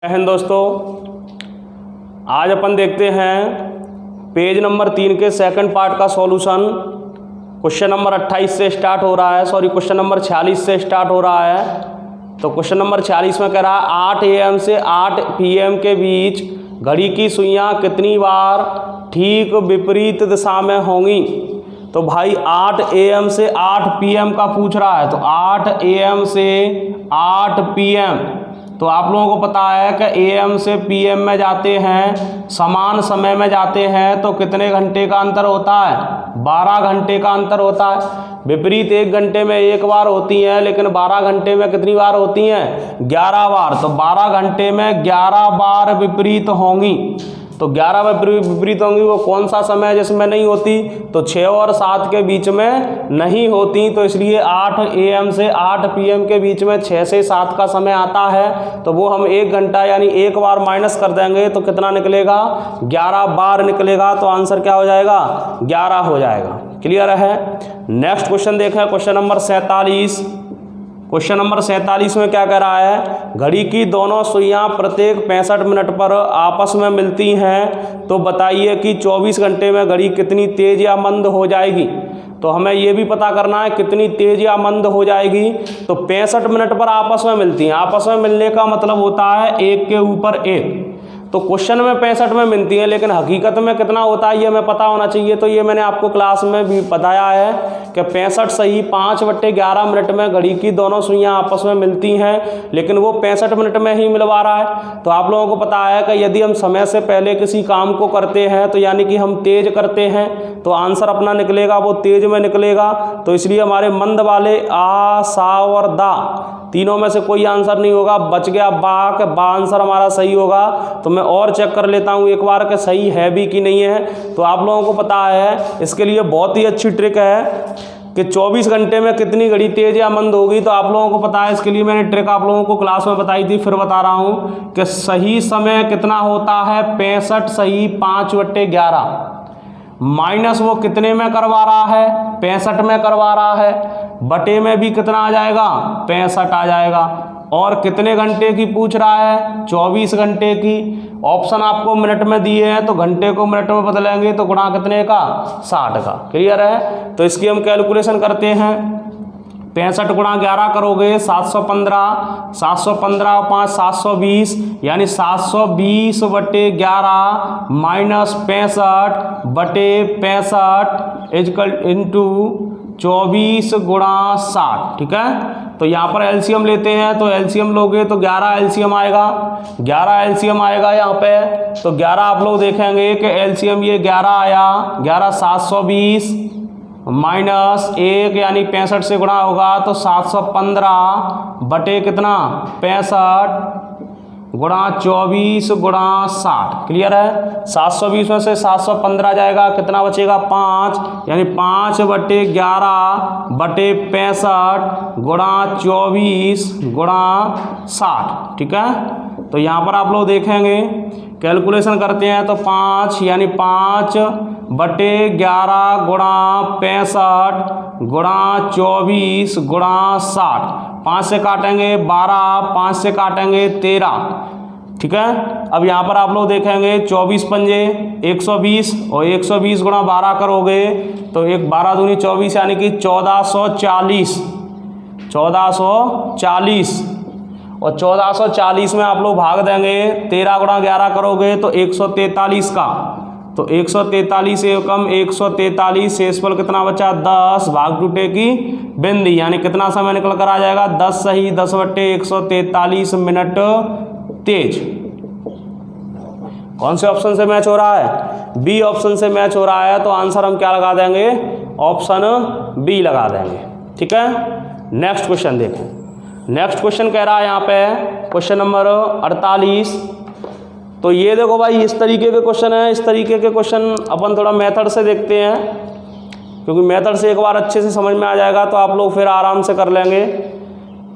हिंद दोस्तों, आज अपन देखते हैं पेज नंबर 3 के सेकंड पार्ट का सॉल्यूशन। क्वेश्चन नंबर 28 से स्टार्ट हो रहा है, क्वेश्चन नंबर 46 से स्टार्ट हो रहा है। तो क्वेश्चन नंबर 46 में कह रहा है 8 AM से 8 PM के बीच घड़ी की सुइयां कितनी बार ठीक विपरीत दिशा में होंगी। तो भाई 8 AM से 8 PM का पूछ रहा है, तो 8 AM से 8 PM, तो आप लोगों को पता है कि AM से PM में जाते हैं, समान समय में जाते हैं, तो कितने घंटे का अंतर होता है? 12 घंटे का अंतर होता है। विपरीत 1 घंटे में 1 बार होती हैं, लेकिन 12 घंटे में कितनी बार होती हैं? 11 बार। तो 12 घंटे में 11 बार विपरीत होंगी। तो 11 विपरीत होंगी, वो कौन सा समय है जिसमें नहीं होती? तो 6 और 7 के बीच में नहीं होती। तो इसलिए 8 AM से 8 PM के बीच में 6 से 7 का समय आता है, तो वो हम 1 घंटा यानी 1 बार माइनस कर देंगे तो कितना निकलेगा? 11 बार निकलेगा। तो आंसर क्या हो जाएगा? 11 हो जाएगा। क्लियर है। नेक्स्ट क्वेश्चन देखें, क्वेश्चन नंबर 47। क्वेश्चन नंबर 47 में क्या कह रहा है? घड़ी की दोनों सुइयां प्रत्येक 65 मिनट पर आपस में मिलती हैं, तो बताइए कि 24 घंटे में घड़ी कितनी तेज या मंद हो जाएगी। तो हमें ये भी पता करना है कितनी तेज या मंद हो जाएगी। तो 65 मिनट पर आपस में मिलती हैं। आपस में मिलने का मतलब होता है एक के ऊपर एक। तो क्वेश्चन में 65 में मिलती है, लेकिन हकीकत में कितना होता है ये हमें पता होना चाहिए। तो ये मैंने आपको क्लास में भी बताया है कि 65 सही 5/11 मिनट में घड़ी की दोनों सुइयां आपस में मिलती हैं, लेकिन वो 65 मिनट में ही मिलवा रहा है। तो आप लोगों को पता है कि यदि हम समय से पहले किसी काम को करते हैं, तो यानी कि हम तेज करते हैं, तो आंसर अपना निकलेगा वो तेज में निकलेगा। तो इसलिए हमारे मंद वाले आ, सा और दा तीनों में से कोई आंसर नहीं होगा। बच गया बा, के बा आंसर हमारा सही होगा। तो मैं और चेक कर लेता हूँ एक बार कि सही है भी कि नहीं है। तो आप लोगों को पता है इसके लिए बहुत ही अच्छी ट्रिक है कि 24 घंटे में कितनी घड़ी तेज या मंद होगी। तो आप लोगों को पता है, इसके लिए मैंने ट्रिक आप लोगों को क्लास में बताई थी, फिर बता रहा हूँ कि सही समय कितना होता है? 65 सही 5/11 माइनस वो कितने में करवा रहा है? 65 में करवा रहा है। बटे में भी कितना आ जाएगा? 65 आ जाएगा। और कितने घंटे की पूछ रहा है? 24 घंटे की। ऑप्शन आपको मिनट में दिए हैं, तो घंटे को मिनट में बदलेंगे तो गुणा कितने का? 60 का। क्लियर है। तो इसकी हम कैलकुलेशन करते हैं। 65 गुणा 11 करोगे 715, 715 और 5 720, यानी 720/11 माइनस 65/65 इजकल इंटू 24 गुणा 60। ठीक है। तो यहाँ पर एलसीएम लेते हैं, तो एलसीएम लोगे तो 11 एलसीएम आएगा। 11 एलसीएम आएगा यहाँ पे। तो 11 आप लोग देखेंगे कि एलसीएम ये 11 आया। 11 720 माइनस 1 यानी 65 से गुणा होगा, तो 715 बटे कितना? 65 गुणा 24 गुणा 60। क्लियर है। 720 में से 715 जाएगा, कितना बचेगा? 5, यानी 5/11/65 गुणा 24 गुणा 60। ठीक है। तो यहाँ पर आप लोग देखेंगे, कैलकुलेशन करते हैं, तो 5 यानी 5/11 गुणा 65 गुणा 24 गुणा 60। 5 से काटेंगे 12, 5 से काटेंगे 13। ठीक है। अब यहाँ पर आप लोग देखेंगे 24 पंजे 120 और 120 गुणा 12 करोगे तो 12 दूनी 24 यानी कि 1440। 1440 और 1440 में आप लोग भाग देंगे 13 गुणा 11 करोगे तो 143 का। तो 143 एकम 143 शेषफल कितना बचा? 10 भाग टूटे की बिंदी, यानी कितना समय निकल कर आ जाएगा? 10 सही 10/143 मिनट तेज। कौन से ऑप्शन से मैच हो रहा है? बी ऑप्शन से मैच हो रहा है। तो आंसर हम क्या लगा देंगे? ऑप्शन बी लगा देंगे। ठीक है। नेक्स्ट क्वेश्चन देखें। नेक्स्ट क्वेश्चन कह रहा है यहाँ पे क्वेश्चन नंबर 48। तो ये देखो भाई, इस तरीके के क्वेश्चन है। इस तरीके के क्वेश्चन अपन थोड़ा मेथड से देखते हैं, क्योंकि मेथड से एक बार अच्छे से समझ में आ जाएगा तो आप लोग फिर आराम से कर लेंगे।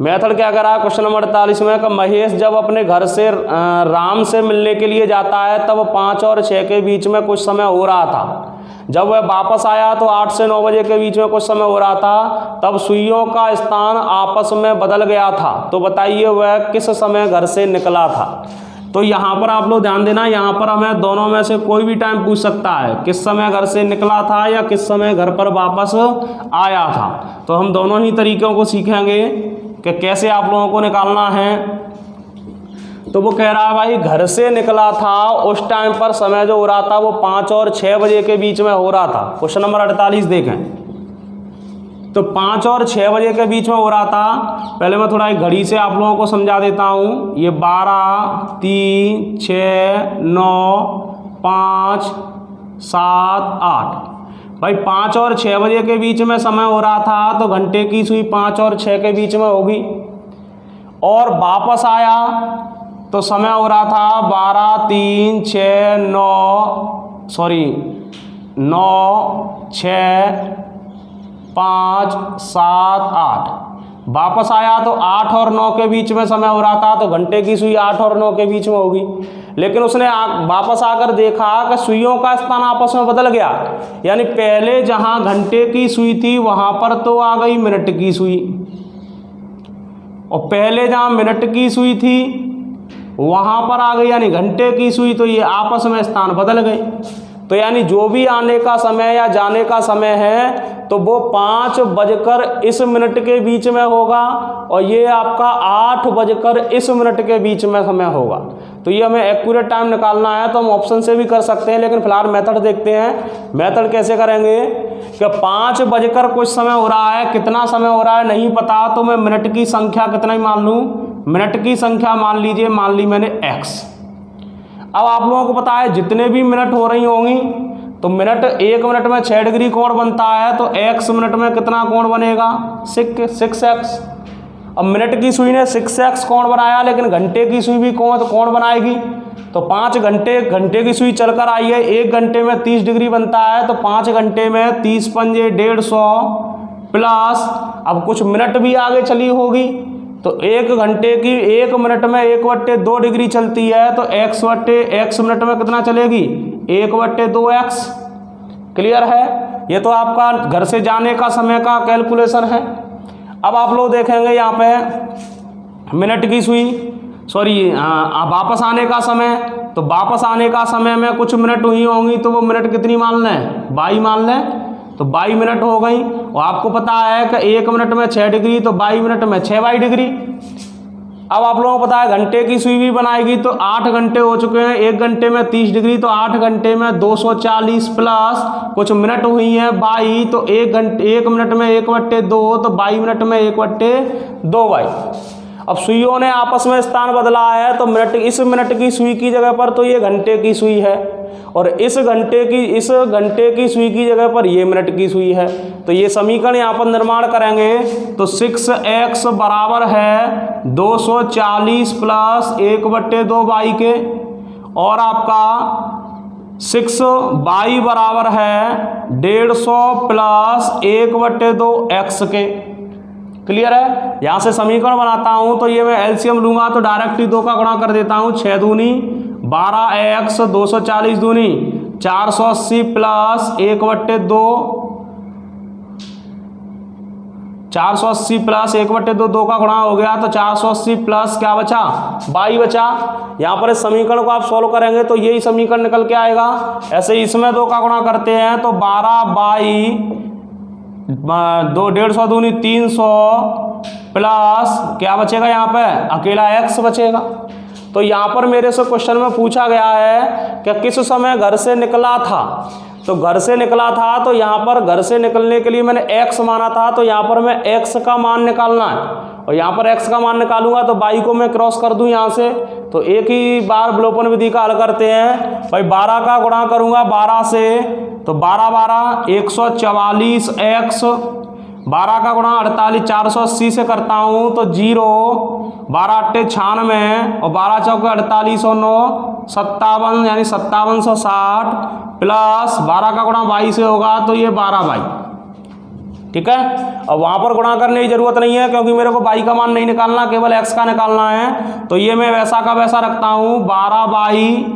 मेथड क्या कर रहा है क्वेश्चन नंबर 48 में? कि महेश जब अपने घर से राम से मिलने के लिए जाता है, तब 5 और 6 के बीच में कुछ समय हो रहा था। जब वह वापस आया तो 8 से 9 बजे के बीच में कुछ समय हो रहा था, तब सुइयों का स्थान आपस में बदल गया था। तो बताइए वह किस समय घर से निकला था। तो यहाँ पर आप लोग ध्यान देना, यहाँ पर हमें दोनों में से कोई भी टाइम पूछ सकता है, किस समय घर से निकला था या किस समय घर पर वापस आया था। तो हम दोनों ही तरीकों को सीखेंगे कि कैसे आप लोगों को निकालना है। तो वो कह रहा है भाई घर से निकला था, उस टाइम पर समय जो हो रहा था वो 5 और 6 बजे के बीच में हो रहा था। क्वेश्चन नंबर 48 देखें, तो 5 और 6 बजे के बीच में हो रहा था। पहले मैं थोड़ा एक घड़ी से आप लोगों को समझा देता हूँ। ये 12, 3, 6, 9, 5, 7, 8। भाई 5 और 6 बजे के बीच में समय हो रहा था, तो घंटे की सुई 5 और 6 के बीच में होगी। और वापस आया तो समय हो रहा था 12, 3, 6, 9, 6, 5, 7, 8। वापस आया तो 8 और 9 के बीच में समय हो रहा था, तो घंटे की सुई 8 और 9 के बीच में होगी। लेकिन उसने वापस आकर देखा कि सुइयों का स्थान आपस में बदल गया, यानी पहले जहां घंटे की सुई थी वहां पर तो आ गई मिनट की सुई, और पहले जहां मिनट की सुई थी वहां पर आ गई यानी घंटे की सुई। तो ये आपस में स्थान बदल गए। तो यानी जो भी आने का समय या जाने का समय है तो वो 5 बजकर इस मिनट के बीच में होगा, और ये आपका 8 बजकर इस मिनट के बीच में समय होगा। तो ये हमें एक्यूरेट टाइम निकालना है, तो हम ऑप्शन से भी कर सकते हैं, लेकिन फिलहाल मेथड देखते हैं। मेथड कैसे करेंगे कि 5 बजकर कुछ समय हो रहा है, कितना समय हो रहा है नहीं पता, तो मैं मिनट की संख्या कितना ही मान लूँ, मिनट की संख्या मान लीजिए, मान ली मैंने x। अब आप लोगों को पता है जितने भी मिनट हो रही होंगी, तो मिनट 1 मिनट में 6 डिग्री कोण बनता है, तो x मिनट में कितना कोण बनेगा, 6x। अब मिनट की सुई ने 6x कोण बनाया, लेकिन घंटे की सुई भी कोण बनाएगी। तो 5 घंटे की सुई चलकर आई है, 1 घंटे में 30 डिग्री बनता है, तो 5 घंटे में 30 पंजे 150 प्लस अब कुछ मिनट भी आगे चली होगी, तो 1 घंटे की 1 मिनट में 1/2 डिग्री चलती है, तो x मिनट में कितना चलेगी, 1/2x। क्लियर है? ये तो आपका घर से जाने का समय का कैलकुलेशन है। अब आप लोग देखेंगे यहाँ पे मिनट की सुई, वापस आने का समय, तो वापस आने का समय में कुछ मिनट हुई होंगी, तो वो मिनट कितनी मान लें, 22 मान लें, तो 22 मिनट हो गई। और आपको पता है कि 1 मिनट में 6 डिग्री, तो 22 मिनट में 6 डिग्री। अब आप लोगों को पता है घंटे की सुई भी बनाएगी, तो 8 घंटे हो चुके हैं, 1 घंटे में 30 डिग्री, तो 8 घंटे में 240 प्लस कुछ मिनट हुई हैं 22, तो 1 मिनट में 1/2, तो 22 मिनट में 1/2 भाई। अब सुइयों ने आपस में स्थान बदला है, तो इस मिनट की सुई की जगह पर तो ये घंटे की सुई है, और इस घंटे की सुई की जगह पर ये मिनट की सुई है। तो ये समीकरण यहाँ पर निर्माण करेंगे, तो 6x बराबर है 240 प्लस 1/2 y के, और आपका 6y बराबर है 150 प्लस 1/2 x के। क्लियर है? यहाँ से समीकरण बनाता हूँ, तो ये मैं एलसीएम लूंगा, तो डायरेक्ट ही 2 का गुणा कर देता हूँ, 6 दूनी 12x, 240 दूनी 480 प्लस 1/2, 480 प्लस 1/2, 2 का गुणा हो गया, तो 480 प्लस क्या बचा, 22 बचा। यहाँ पर इस समीकरण को आप सॉल्व करेंगे तो यही समीकरण निकल के आएगा। ऐसे ही इसमें 2 का गुणा करते हैं, तो 12/22 150 दूनी 300 प्लस क्या बचेगा, यहाँ पे अकेला x बचेगा। तो यहाँ पर मेरे से क्वेश्चन में पूछा गया है कि किस समय घर से निकला था, तो घर से निकला था, तो यहाँ पर घर से निकलने के लिए मैंने x माना था, तो यहाँ पर मैं x का मान निकालना है, और यहाँ पर x का मान निकालूंगा तो 22 को मैं क्रॉस कर दूं यहाँ से, तो एक ही बार विलोपन विधि का हल करते हैं भाई। 12 का गुणा करूंगा 12 से, तो 12 144 x, 12 का गुणा 48 480 से करता हूँ, तो 0 12 8 96, और 12 चौके 48 और 9 57, यानी 5760 प्लस 12 का गुणा 22 से होगा, तो ये 12 बाई। ठीक है? अब वहाँ पर गुणा करने की जरूरत नहीं है, क्योंकि मेरे को बाई का मान नहीं निकालना, केवल x का निकालना है। तो ये मैं वैसा का वैसा रखता हूँ, 12 बाई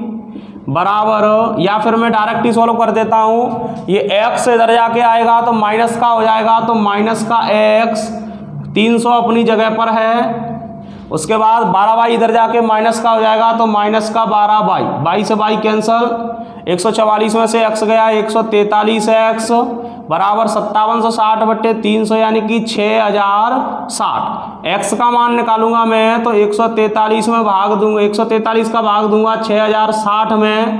बराबर, या फिर मैं डायरेक्ट ही सॉल्व कर देता हूँ, ये x इधर जाके आएगा तो माइनस का हो जाएगा, तो माइनस का x 300 अपनी जगह पर है, उसके बाद 12y इधर जाके माइनस का हो जाएगा, तो माइनस का 12y, 22 से y कैंसल, 144 में से x गया 143x बराबर 5760/300 यानी कि 6060। x का मान निकालूंगा मैं तो 143 में भाग दूंगा, 143 का भाग दूंगा 6060 में,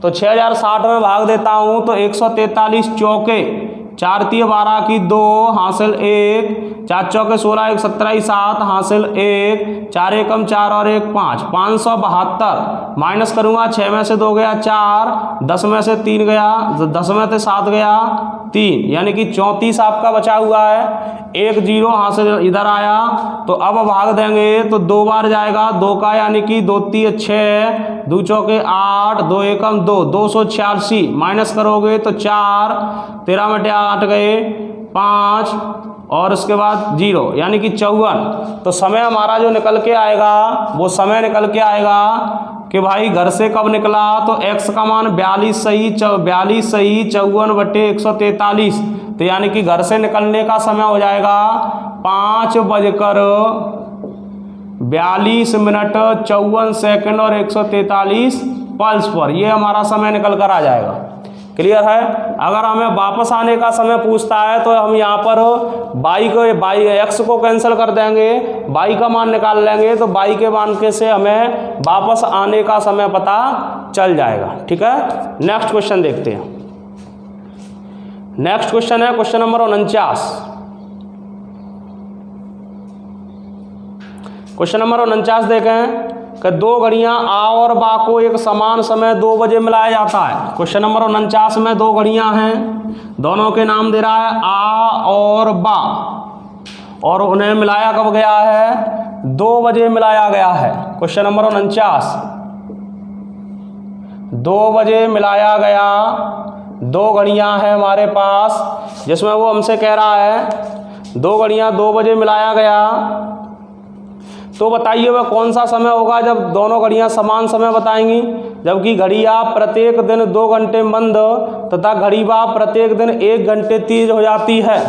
तो 6060 में भाग देता हूं तो 143 चौके 4 तिये 12 की 2 हासिल 1, 4 चौके 16 1 17 7 हासिल 1, 4 एकम 4 और 1 5, 572 माइनस करूंगा 6 में से 2 गया 4, 10 में से 3 गया, 10 में से 7 गया 3, यानी कि 34 आपका बचा हुआ है। 1 0 हासिल इधर आया, तो अब भाग देंगे तो 2 बार जाएगा, 2 का यानी कि 2 तिये 6, 2 चौके 8, 2 एकम 2, 286 माइनस करोगे तो 4, 13 में 8 गए 5 और उसके बाद 0 यानी कि 54। तो समय हमारा जो निकल के आएगा वो समय निकल के आएगा कि भाई घर से कब निकला, तो x का मान 42 सही 54/143, तो यानी कि घर से निकलने का समय हो जाएगा 5:42 और 143 पल्स पर, ये हमारा समय निकल कर आ जाएगा। क्लियर है। अगर हमें वापस आने का समय पूछता है तो हम यहाँ पर x को कैंसिल कर देंगे, y का मान निकाल लेंगे, तो y के मान के से हमें वापस आने का समय पता चल जाएगा। ठीक है, नेक्स्ट क्वेश्चन देखते हैं। नेक्स्ट क्वेश्चन है क्वेश्चन नंबर 49। क्वेश्चन नंबर 49 देखें कि 2 घड़ियां आ और बा को एक समान समय 2 बजे मिलाया जाता है। क्वेश्चन नंबर 49 में 2 घड़ियां हैं, दोनों के नाम दे रहा है आ और बा, और उन्हें मिलाया कब गया है, 2 बजे मिलाया गया है। क्वेश्चन नंबर 49 2 बजे मिलाया गया, 2 घड़ियां हैं हमारे पास, जिसमें वो हमसे कह रहा है 2 घड़ियां 2 बजे मिलाया गया, तो बताइए वह कौन सा समय होगा जब दोनों घड़ियां समान समय बताएंगी, जबकि घड़ी आ प्रत्येक दिन 2 घंटे मंद तथा घड़ी बा प्रत्येक दिन 1 घंटे तेज हो जाती है।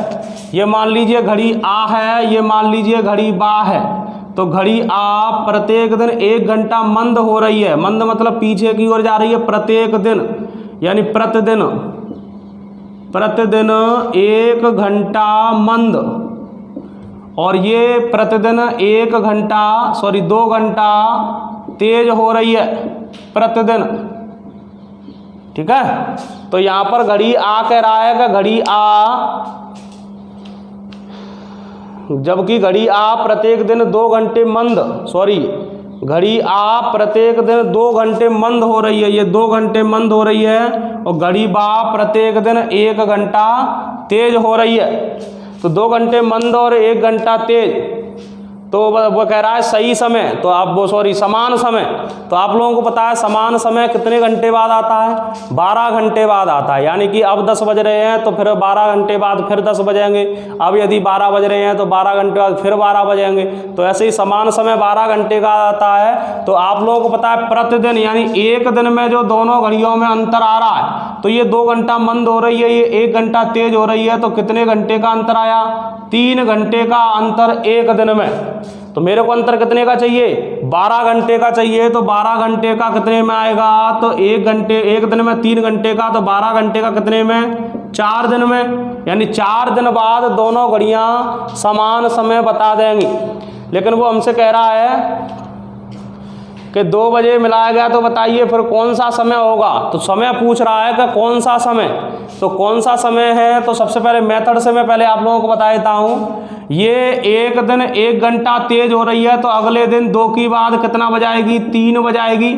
ये मान लीजिए घड़ी आ है, ये मान लीजिए घड़ी बा है, तो घड़ी आ प्रत्येक दिन 1 घंटा मंद हो रही है, मंद मतलब पीछे की ओर जा रही है, प्रत्येक दिन यानी प्रतिदिन 1 घंटा मंद, और ये प्रतिदिन 2 घंटा तेज हो रही है प्रतिदिन। ठीक है, तो यहां पर घड़ी आ कह रहा है कि घड़ी आ, जबकि घड़ी आ प्रत्येक दिन 2 घंटे मंद, घड़ी आ प्रत्येक दिन 2 घंटे मंद हो रही है, ये 2 घंटे मंद हो रही है, और घड़ी बा प्रत्येक दिन 1 घंटा तेज हो रही है। तो 2 घंटे मंद और 1 घंटा तेज, तो वो कह रहा है सही समय, तो आप समान समय, तो आप लोगों को पता है समान समय कितने घंटे बाद आता है, 12 घंटे बाद आता है। यानी कि अब 10 बज रहे हैं तो फिर 12 घंटे बाद फिर 10 बजेंगे, अब यदि 12 बज रहे हैं तो 12 घंटे बाद फिर 12 बजेंगे, तो ऐसे ही समान समय 12 घंटे का आता है। तो आप लोगों को पता है प्रतिदिन यानी एक दिन में जो दोनों घड़ियों में अंतर आ रहा है, तो ये 2 घंटा मंद हो रही है, ये 1 घंटा तेज हो रही है, तो कितने घंटे का अंतर आया, 3 घंटे का अंतर एक दिन में। तो मेरे को अंतर कितने का चाहिए, 12 घंटे का चाहिए, तो 12 घंटे का कितने में आएगा, तो 1 दिन में 3 घंटे का, तो 12 घंटे का कितने में, 4 दिन में, यानी 4 दिन बाद दोनों घड़ियां समान समय बता देंगी। लेकिन वो हमसे कह रहा है कि 2 बजे मिलाया गया, तो बताइए फिर कौन सा समय होगा, तो समय पूछ रहा है कि कौन सा समय, तो कौन सा समय है, तो सबसे पहले मेथड से मैं पहले आप लोगों को बता देता हूँ। ये एक दिन 1 घंटा तेज हो रही है, तो अगले दिन 2 की बाद कितना बजाएगी, 3 बजाएगी,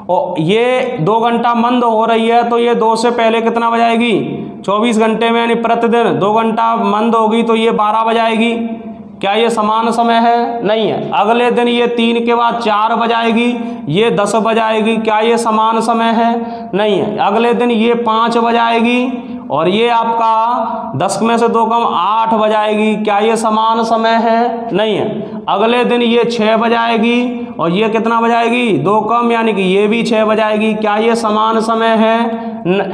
और ये 2 घंटा मंद हो रही है, तो ये 2 से पहले कितना बजाएगी, 24 घंटे में, यानी प्रतिदिन 2 घंटा मंद होगी, तो ये 12 बजाएगी। क्या ये समान समय है, नहीं है। अगले दिन ये 3 के बाद 4 बजाएगी, ये 10 बजाएगी, क्या ये समान समय है, नहीं है। अगले दिन ये 5 बजाएगी, और ये आपका 10 में से 2 कम 8 बजाएगी, क्या ये समान समय है, नहीं है। अगले दिन ये 6 बजाएगी और ये कितना बजाएगी, 2 कम, यानी कि ये भी 6 बजाएगी। क्या ये समान समय है?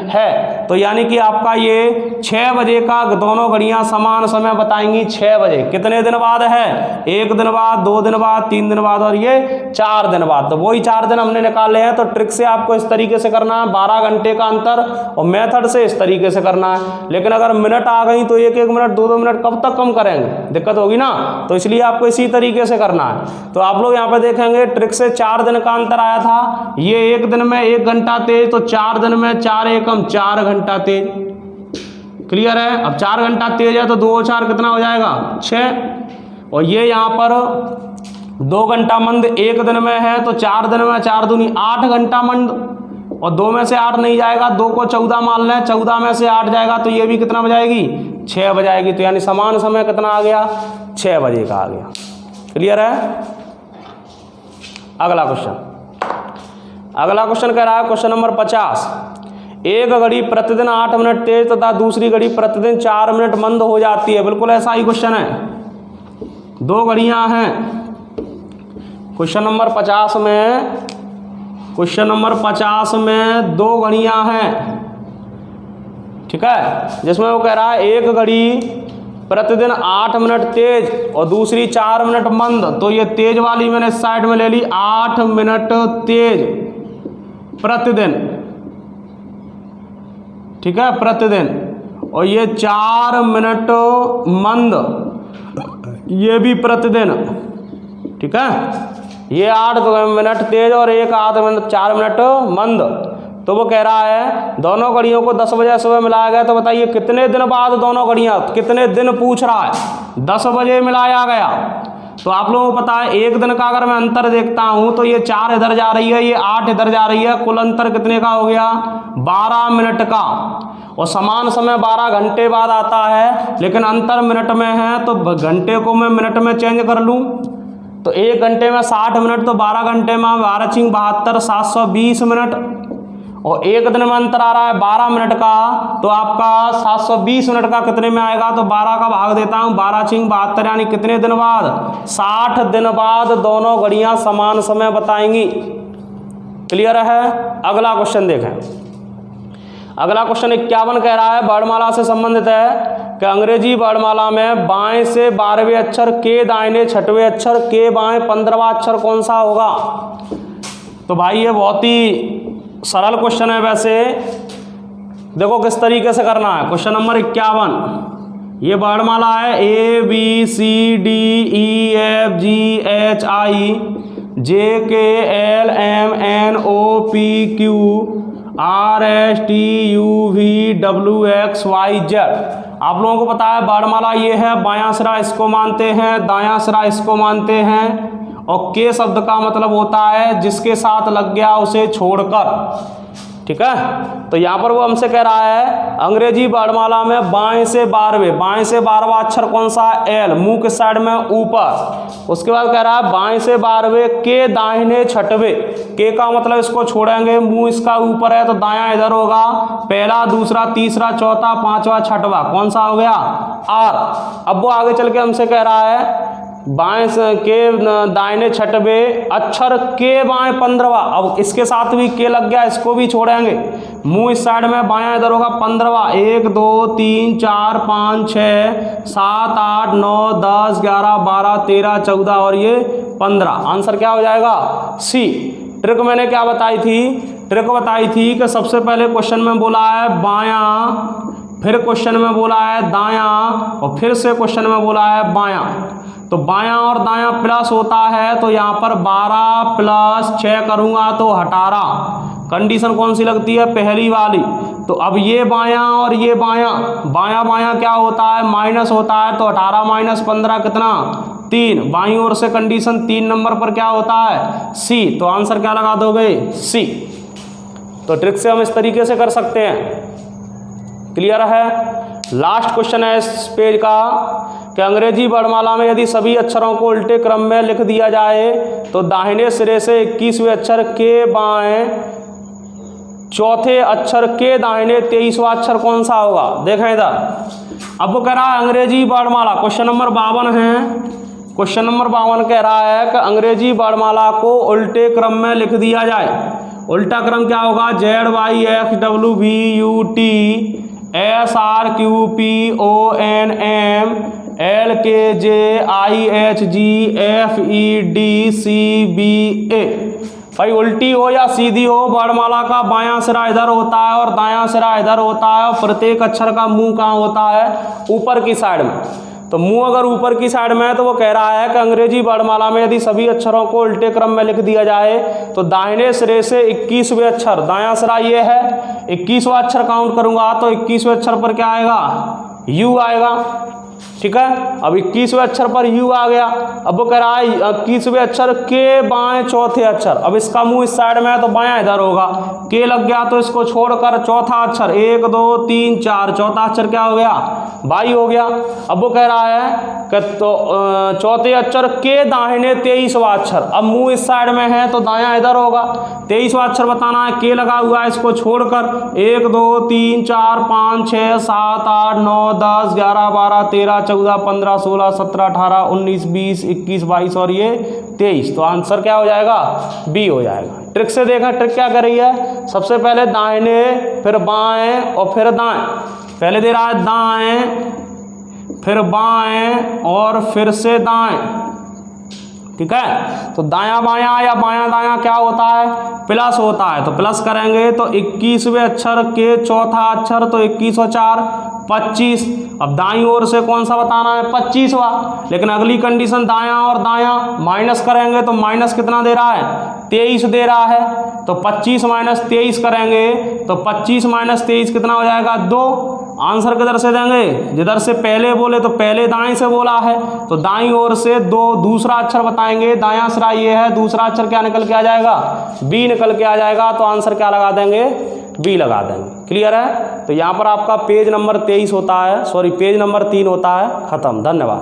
है। तो यानी कि आपका ये 6 बजे का दोनों घड़ियां समान समय बताएंगी 6 बजे। कितने दिन बाद है? 1 दिन बाद, 2 दिन बाद, 3 दिन बाद और ये 4 दिन बाद। तो वही 4 दिन हमने निकाले हैं। तो ट्रिक से आपको इस तरीके से करना है, 12 घंटे का अंतर, और मेथड से इस तरीके से करना है। लेकिन अगर मिनट आ गई तो 1-1 मिनट, 2-2 मिनट कब तक कम करेंगे, दिक्कत होगी ना। तो इसलिए आपको इसी तरीके से करना है। तो आप लोग यहाँ पे देखेंगे ट्रिक से 4 दिन का अंतर आया था। ये 1 दिन में 1 घंटा तेज, तो 4 दिन में 4 एकम 4 घंटा तेज। क्लियर है? अब 4 घंटा तेज है तो 2 और 4 कितना हो जाएगा, 6। और ये यहाँ पर 2 घंटा मंद 1 दिन में है, तो 4 दिन में 4 दूनी 8 घंटा मंद, और 2 में से 8 नहीं जाएगा, 2 को 14 मान लें, 14 में से 8 जाएगा तो ये भी कितना बजाएगी, 6 बजाएगी। तो यानी समान समय कितना आ गया, 6 बजे का आ गया। क्लियर है? अगला क्वेश्चन कह रहा है क्वेश्चन नंबर 50। एक घड़ी प्रतिदिन 8 मिनट तेज तथा दूसरी घड़ी प्रतिदिन 4 मिनट मंद हो जाती है। बिल्कुल ऐसा ही क्वेश्चन है। 2 घड़ियां हैं क्वेश्चन नंबर 50 में 2 घड़ियां हैं, ठीक है, जिसमें वो कह रहा है एक घड़ी प्रतिदिन 8 मिनट तेज और दूसरी 4 मिनट मंद। तो ये तेज वाली मैंने इस साइड में ले ली, 8 मिनट तेज प्रतिदिन, ठीक है, प्रतिदिन, और ये 4 मिनट मंद, ये भी प्रतिदिन, ठीक है। ये 8 मिनट तेज और एक 8 मिनट 4 मिनट मंद। तो वो कह रहा है दोनों घड़ियों को 10 बजे सुबह मिलाया गया। तो बताइए कितने दिन बाद दोनों घड़ियां, कितने दिन पूछ रहा है, 10 बजे मिलाया गया। तो आप लोगों को पता है 1 दिन का अगर मैं अंतर देखता हूं तो ये 4 इधर जा रही है, ये 8 इधर जा रही है, कुल अंतर कितने का हो गया, 12 मिनट का। और समान समय 12 घंटे बाद आता है, लेकिन अंतर मिनट में है, तो घंटे को मैं मिनट में चेंज कर लूं। तो 1 घंटे में 60 मिनट, तो 12 घंटे में 12×72 720 मिनट, और 1 दिन में अंतर आ रहा है 12 मिनट का, तो आपका 720 मिनट का कितने में आएगा, तो 12 का भाग देता हूं, 12×72 यानी कितने दिन बाद, 60 दिन बाद दोनों घड़ियां समान समय बताएंगी। क्लियर है? अगला क्वेश्चन देखें। अगला क्वेश्चन 51 कह रहा है, वर्णमाला से संबंधित है कि अंग्रेजी वर्णमाला में बाएं से 12वें अक्षर के दाहिने 6वें अक्षर के बाएं 15वां अक्षर कौन सा होगा। तो भाई ये बहुत ही सरल क्वेश्चन है। वैसे देखो किस तरीके से करना है। क्वेश्चन नंबर 51, ये वर्णमाला है ABCDEFGHIJKLMNOPQRSTUVWXYZ। आप लोगों को पता है वर्णमाला ये है, बायां सिरा इसको मानते हैं, दायां सिरा इसको मानते हैं, और के शब्द का मतलब होता है जिसके साथ लग गया उसे छोड़कर, ठीक है। तो यहाँ पर वो हमसे कह रहा है अंग्रेजी वर्णमाला में बाएं से 12वां अक्षर कौन सा, एल, मुंह के साइड में ऊपर। उसके बाद कह रहा है बाएं से 12वें के दाहिने 6वें, के का मतलब इसको छोड़ेंगे, मुंह इसका ऊपर है तो दायां इधर होगा, पहला, दूसरा, तीसरा, चौथा, 5वां, 6वां कौन सा हो गया, आर। अब वो आगे चल के हमसे कह रहा है बाएं के दाहिने 6वें अक्षर के बाएं 15वां। अब इसके साथ भी के लग गया, इसको भी छोड़ेंगे, मुंह इस साइड में, बायां इधर होगा 15वां, 1 2 3 4 5 6 7 8 9 10 11 12 13 14 और ये 15। आंसर क्या हो जाएगा, सी। ट्रिक मैंने क्या बताई थी, ट्रिक बताई थी कि सबसे पहले क्वेश्चन में बोला है बायां, फिर क्वेश्चन में बोला है दायां, और फिर से क्वेश्चन में बोला है बायां। तो बायां और दायां प्लस होता है, तो यहाँ पर 12 + 6 करूँगा तो 18। कंडीशन कौन सी लगती है, पहली वाली। तो अब ये बायां और ये बायां क्या होता है, माइनस होता है, तो 18 - 15 कितना, 3। बाईं ओर से कंडीशन 3 नंबर पर क्या होता है, सी। तो आंसर क्या लगा दोगे, सी। तो ट्रिक से हम इस तरीके से कर सकते हैं। क्लियर है? लास्ट क्वेश्चन है इस पेज का कि अंग्रेजी वर्णमाला में यदि सभी अक्षरों को उल्टे क्रम में लिख दिया जाए तो दाहिने सिरे से 21वें अक्षर के बाएं चौथे अक्षर के दाहिने 23वां अक्षर कौन सा होगा। देखें इधर, अब वो कह रहा है अंग्रेजी वर्णमाला, क्वेश्चन नंबर 52 है क्वेश्चन नंबर 52 कह रहा है कि अंग्रेजी वर्णमाला को उल्टे क्रम में लिख दिया जाए। उल्टा क्रम क्या होगा? ZYXWVUT SRQPONM LKJIHGFEDCBA। भाई उल्टी हो या सीधी हो, वर्णमाला का बायां सिरा इधर होता है और दायां सिरा इधर होता है और प्रत्येक अक्षर का मुंह कहाँ होता है? ऊपर की साइड में। तो मुंह अगर ऊपर की साइड में है तो वो कह रहा है कि अंग्रेजी वर्णमाला में यदि सभी अक्षरों को उल्टे क्रम में लिख दिया जाए तो दाहिने सिरे से 21वें अक्षर, दायां सिरा ये है, 21वां अक्षर काउंट करूंगा तो 21वें अक्षर पर क्या आएगा? यू आएगा। ठीक है, अब 21वें अक्षर पर यू आ गया। अब वो कह रहा है 21वें अक्षर के बाएं चौथे अक्षर। अब इसका मुंह इस साइड में है तो बायां इधर होगा, के लग गया तो इसको छोड़कर चौथा अक्षर 1 2 3 4, चौथा अक्षर क्या हो गया? बाई हो गया। अब वो कह रहा है कि तो चौथे अक्षर के दाहिने 23वां अक्षर। अब मुंह इस साइड में है तो दायां इधर होगा, 23वां अक्षर बताना है, के लगा हुआ है, इसको छोड़कर 1 2 3 4 5 6 7 8 9 10 11 12 13 14 15 16 17 18 19 20 21 22 और ये 23। तो आंसर क्या हो जाएगा? बी हो जाएगा। ट्रिक से देखा, ट्रिक क्या कर रही है? सबसे पहले दाहिने, फिर बाएं और फिर दाएं। पहले दे रहा है दाएं, फिर बाएं और फिर से दाएं। ठीक है, तो दायां बायां या बायां दायां क्या होता है? प्लस होता है। तो प्लस करेंगे तो 21वें अक्षर के चौथा अक्षर, तो 21 और 4 25। अब दाईं ओर से कौन सा बताना है? 25वां। लेकिन अगली कंडीशन दायां और दायां माइनस करेंगे तो माइनस कितना दे रहा है? 23 दे रहा है। तो 25 माइनस 23 करेंगे तो 25 माइनस 23 कितना हो जाएगा? 2। आंसर किधर से देंगे? जिधर से पहले बोले तो पहले दाएं से बोला है तो दाईं ओर से 2 दूसरा अक्षर बताएंगे। दायां सिरा ये है, दूसरा अक्षर क्या निकल के आ जाएगा? बी निकल के आ जाएगा। तो आंसर क्या लगा देंगे? बी लगा देंगे। क्लियर है? तो यहाँ पर आपका पेज नंबर 23 होता है, सॉरी पेज नंबर 3 होता है खत्म। धन्यवाद।